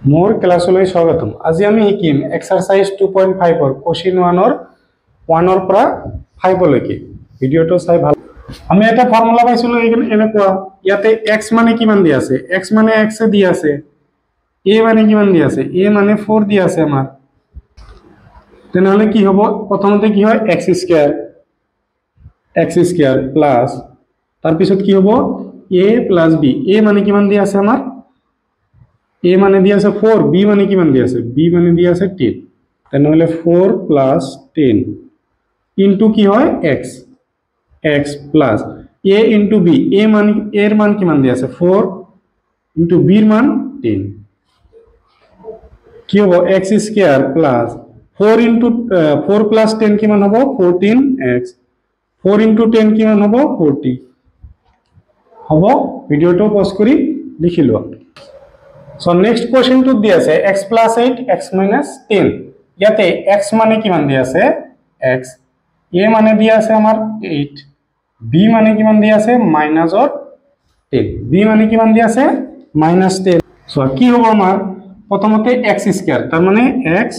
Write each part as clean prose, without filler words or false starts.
মোৰ ক্লাছলৈ স্বাগতম। আজি আমি শিকিম এক্সাৰসাইজ 2.5 ৰ কোশ্চেন 1 ৰ পৰা 5 লৈকে। ভিডিওটো চাই ভাল। আমি এটা ফৰ্মুলা পাইছিলো এনেকুৱা, ইয়াতে x মানে কিমান দিয়া আছে? x মানে x এ দিয়া আছে। a মানে কিমান দিয়া আছে? a মানে 4 দিয়া আছে আমাৰ। তেনেহলে কি হ'ব? প্ৰথমতে কি হয় x স্কয়াৰ প্লাস তাৰ পিছত কি হ'ব a প্লাস b। a মানে কিমান দিয়া আছে আমাৰ? a মানে দিয়া আছে 4, b মানে কিমান দিয়া আছে? b মানে দিয়া আছে 10। তেনেহলে 4 প্লাস 10 ইনটু কি হয় x plus a into b। a মান এর মান কিমান দিয়া আছে? 4 ইনটু b এর মান 10। কি হবে x square plus 4 into 4 plus 10 কিমান হবে? 14x। 4 ইনটু 10 কিমান হবে? 40 হবে। ভিডিওটো পজ কৰি লিখি লোৱা। So next question to দিয়া আছে x plus 8 x minus 10। ইয়াতে x মানে কিমান দিয়া আছে? x। a মানে দিয়া আছে আমাৰ 8। b মানে কিমান দিয়া আছে? minus 10। b মানে কিমান দিয়া আছে? minus 10। So কি হ'ব আমাৰ? প্ৰথমতে x স্কয়াৰ, তাৰ মানে x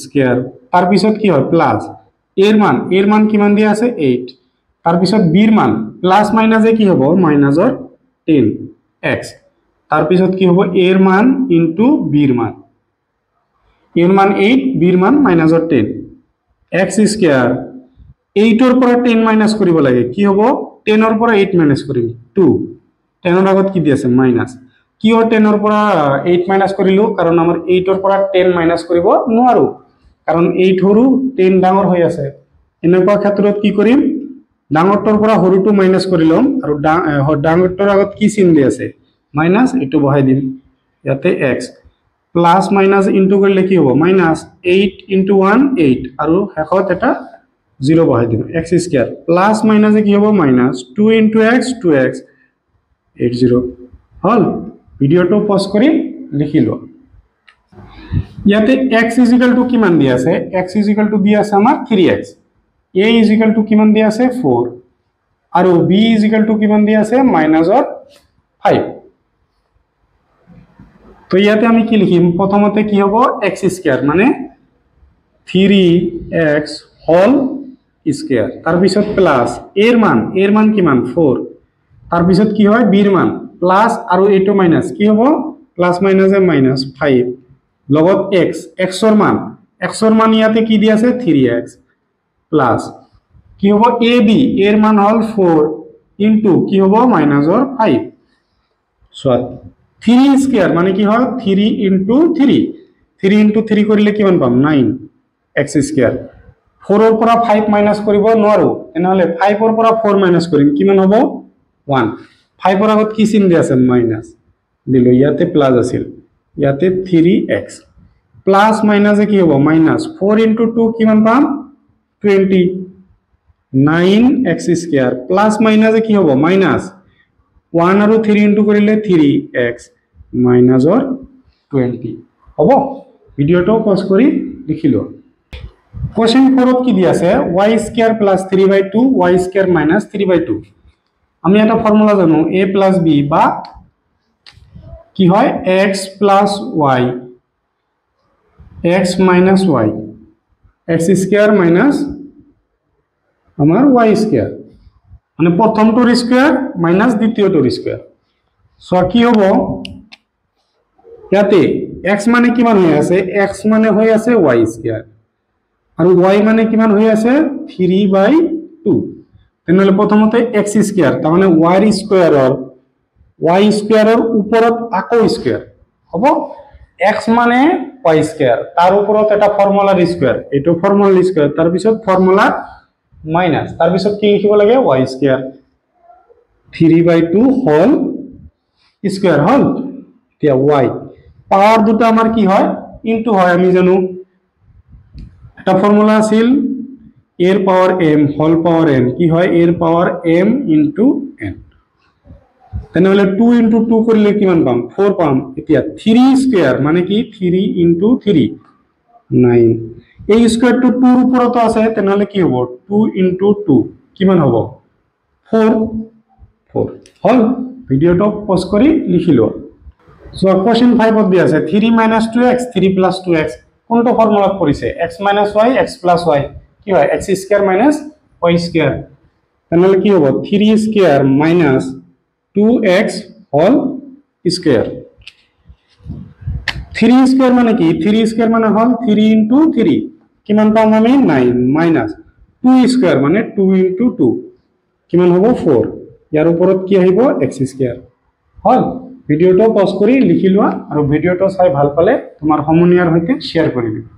স্কয়াৰ। তাৰ পিছত কি হয়? প্লাস এৰ মান কিমান দিয়া আছে? 8। তাৰ পিছত b এর মান প্লাস মাইনাসে কি হ'ব? minus 10 x। তার পিছত কি হবে? এর মান ইনটু বির মান। এর মান 8, বির মান -10। x স্কয়ার 8 এর পৰা 10 মাইনাস কৰিব লাগে। কি হ'ব? 10 এৰ পৰা 8 মাইনাস কৰিম 2। 10 এৰ আগত কি দি আছে? মাইনাস। কিয় 10 এৰ পৰা 8 মাইনাস কৰিলো? কাৰণ আমাৰ 8 এৰ পৰা 10 মাইনাস কৰিব নোৱাৰো, কাৰণ 8 সৰু 10 ডাঙৰ হৈ আছে। এনেকুৱা ক্ষেত্ৰত কি কৰিম? ডাঙৰটোৰ পৰা সৰুটো মাইনাস কৰি লম, আৰু ডাঙৰটোৰ আগত কি চিন দি আছে? মাইনাস। এটো বহাই দিম ইয়াতে x প্লাস মাইনাস ইনটু কৰিলে কি হ'ব? মাইনাস 8 ইনটু 1 8, আৰু শেষত এটা 0 বহাই দিম। x স্কয়ার প্লাস মাইনাসে কি হ'ব? মাইনাস 2 ইনটু x 2x 80 হল। ভিডিওটো পজ কৰি লিখি লোৱা। ইয়াতে x ইকুয়াল টু কিমান দিয়া আছে? x ইকুয়াল টু দিয়া আছে আমাৰ 3x। a ইকুয়াল টু কিমান দিয়া আছে? 4, আৰু b ইকুয়াল টু কিমান দিয়া আছে? -5। তো ইয়াতে আমি কি লিখিম? প্রথমতে কি হবো? x স্কয়ার মানে 3x হোল স্কয়ার, তার পিছত প্লাস এর মান কিমান? 4। তার পিছত কি হয়? b এর মান প্লাস আৰু এটো মাইনাস, কি হবো? প্লাস মাইনাসে -5 লগত x এর মান ইয়াতে কি দি আছে? 3x প্লাস কি হবো? ab এর মান হল 4 ইনটু কি হবো? -5। সরি 3 স্কয়ার মানে কি হয়? 3 ইনটু 3। 3 ইনটু 3 কৰিলে কিমান পাম? 9 x স্কয়াৰ। 4 এৰ পৰা 5 মাইনাস কৰিব নোৱাৰো, তেনেহলে 5 এৰ পৰা 4 মাইনাস কৰিম, কিমান হ'ব? 1। 5 এর আগত কি চিন দি আছে? মাইনাস দিলো, ইয়াতে প্লাস আছিল, ইয়াতে 3x প্লাস মাইনাসে কি হ'ব? মাইনাস 4 ইনটু 2 কিমান পাম? 20 9x স্কয়ার প্লাস মাইনাসে কি হ'ব? মাইনাস 1 আৰু 3 ইনটু কৰিলে 3x মাইনাস 20 হ'ব। ভিডিওটো পজ কৰি লিখি লোৱা। কোশ্চেন 4 কি দি আছে? y square plus 3/2 y square minus 3/2। আমি এটা ফর্মুলা জানো, a প্লাস b বা কি হয়? x plus y x minus y, x square minus আমার y স্কয়ার, মানে প্রথমটোর স্কয়ার মাইনাস দ্বিতীয়টোর স্কয়ার। সো কি হবো? ইয়াতে x মানে কিমান হৈ আছে? x মানে হৈ আছে y স্কয়ার, আৰু y মানে কিমান হৈ আছে? 3/2। তেনেহলে প্ৰথমতে x স্কয়াৰ, তাৰ মানে y স্কয়াৰৰ ওপৰত আকৌ স্কয়াৰ হ'ব। x মানে y স্কয়াৰ, তাৰ ওপৰত এটা ফৰ্মুলাৰ স্কয়াৰ, এইটো ফৰ্মুলাৰ স্কয়াৰ, তাৰ পিছত ফৰ্মুলা মাইনাস, তাৰ পিছত কি লিখিব লাগে? y স্কয়ার 3/2 হোল স্কয়ার হল। এতিয়া y পাওয়ার দুটো আমার কি হয়? ইনটু হয়, আমি জানো একটা ফর্মুলা আছিল এর পাওয়ার m হোল পাওয়ার n, কি হয়? এর পাওয়ার m ইনটু n। তেনেহলে 2 ইনটু 2 কৰিলে কিমান পাম? 4 পাম। এতিয়া 3 স্কয়ার মানে কি? 3 ইনটু 3 9। এই স্কয়ারটো 2 এর উপরতো আছে, তেনেহলে কি হ'ব? 2 ইনটু 2 কিমান হ'ব? 4 হল। ভিডিওটো পজ কৰি লিখি লোৱা। সো কোশ্চেন 5 ত দিয়া আছে 3 - 2x 3 + 2x কোনটো ফর্মুলাত পৰিছে x - y x + y কি হয় x² - y²। তাহলে কি হ'ব 3² - 2x হোল স্কয়ার। 3² মানে কি 3² মানে হল 3 * 3 কিমান পাম আমি 9 মাইনাস 2² মানে 2 * 2 কিমান হ'ব 4 ইয়াৰ ওপৰত কি আহিব x² হল। ভিডিওটো পজ কৰি লিখি লোৱা আৰু ভিডিওটো চাই ভাল পালে তোমাৰ সমনীয়াৰ সৈতে শেয়াৰ কৰি দিবা।